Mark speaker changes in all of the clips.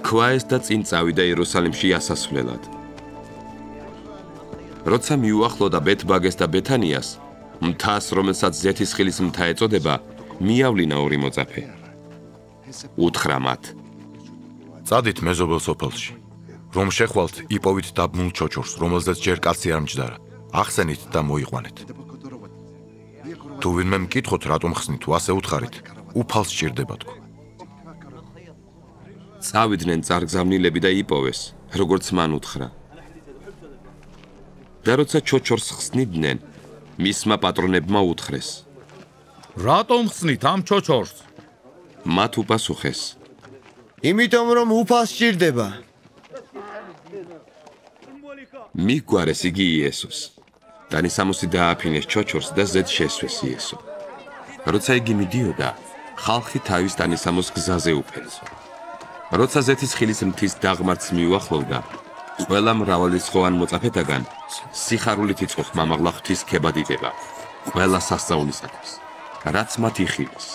Speaker 1: თქვა ეს და წინ წავიდა იერუსალიმში ასასვლელად. როცა მიუახლოვდა ბეთ-ბაგეს და ბეთანიას, მთას, რომელსაც ზეთისხილის მთა ეწოდება, მიავლინა ორი მოწაფე. უთხრა მათ:
Speaker 2: წადით მეზობელ სოფელში, რომ შეხვალთ იპოვით დაბმულ ჩოჩორს, რომელზეც ჯერ კაცი არ მჯდარა. ახსენით და მოიყვანეთ. თუ ვინმე მკითხოთ, რატომ ხსნით, ასე უთხარით, უფალს სჭირდება თქო.
Speaker 1: წავიდნენ წარგზავნილები და იპოვეს, როგორც მან უთხრა. და როცა ჩოჩორს ხსნიდნენ, მისმა პატრონებმა უთხრეს:
Speaker 3: რატომ ხსნით ამ ჩოჩორს?
Speaker 1: მათ უპასუხეს:
Speaker 4: იმიტომ რომ უფალს სჭირდება.
Speaker 1: მიგვარეს იგი იესოს. დანისამოსი დააფინეს ჩოჩორს და ზედ შესვეს იესო. როცა იგი მიდიოდა, ხალხი თავის დანისამოს გზაზე უფერს. როცა ზეთისხილის მთის დაღმართს მიუახლოვდა, ყველა მრავალრიცხოვან მოწაფეთაგან სიხარულით იწყო ხმამაღლა ღვთის ქება დიდება, ყველა სასწაულისათვის, რაც მათ იხილეს.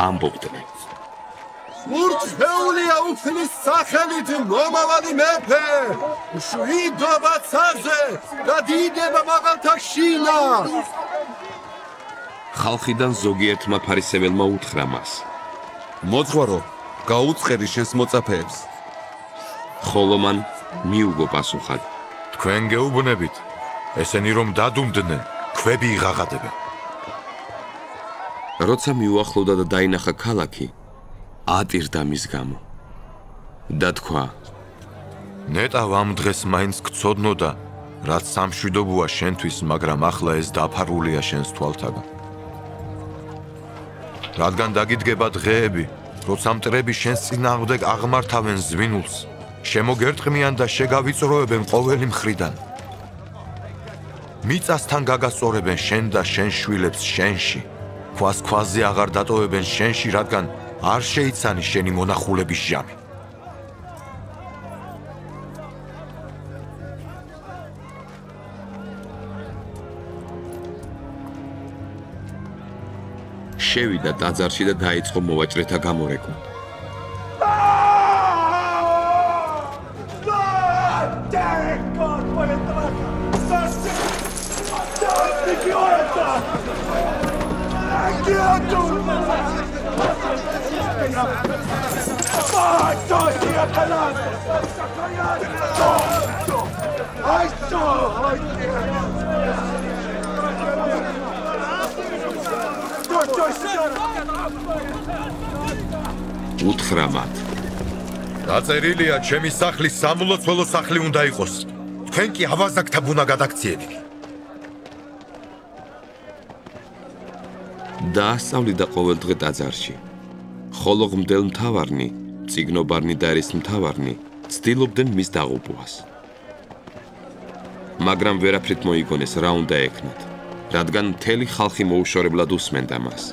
Speaker 1: ამბობდნენ:
Speaker 5: მურწეულია უფლის სახელით მომავალი მეფე, მშვიდობა ცაზე და დიდება მაღალთა შინა.
Speaker 1: ხალხიდან ზოგიერთმა ფარისეველმა უთხრა მას:
Speaker 5: მოძღვარო, გაუწყერი შენს მოწაფეებს.
Speaker 1: ხოლო მან მიუგო პასუხად:
Speaker 2: თქვენ გეუბნებით, ესენი რომ დადუმდნენ, ქვები იღაღადებენ.
Speaker 1: როცა მიუახლოვდა და დაინახა ქალაქი, ატირდა მის გამო და თქვა:
Speaker 2: ნეტავ ამ დღეს მაინც გწოდნოდა, რაც სამშვიდობოა შენთვის, მაგრამ ახლა ეს დაფარულია შენს თვალთაგან. რადგან დაგიდგება დღეები, როცა მტრები შენს წინააღმდეგ აღმართავენ ზვინულს, შემოგერტყმიან და შეგავიწროებენ ყოველი მხრიდან. მიწასთან გაგასწორებენ შენ და შენ შვილებს შენში, ქვას ქვაზე აღარ დატოვებენ შენში, რადგან არ შეიცანი შენი მონახულების ჟამი.
Speaker 1: შევიდა ტაძარში და დაიწყო მოვაჭრეთა გამორეკვა. უთხრა მათ:
Speaker 2: დაწერილია, ჩემი სახლის სამლოცველო სახლი უნდა იყოს. თქვენ კი ავაზაკთა ბუნა გადაქციები.
Speaker 1: დაასწავლიდა ყოველდღე ტაძარში. ხოლო ღმრთელ მთავარნი, წიგნობარნი და ერისმთავარნი ცდილობდნენ მის დაღუპვას. მაგრამ ვერაფრით მოიგონეს რა უნდა ეკნათ, რადგან მთელი ხალხი მოუშორებლად უსმენდა მას.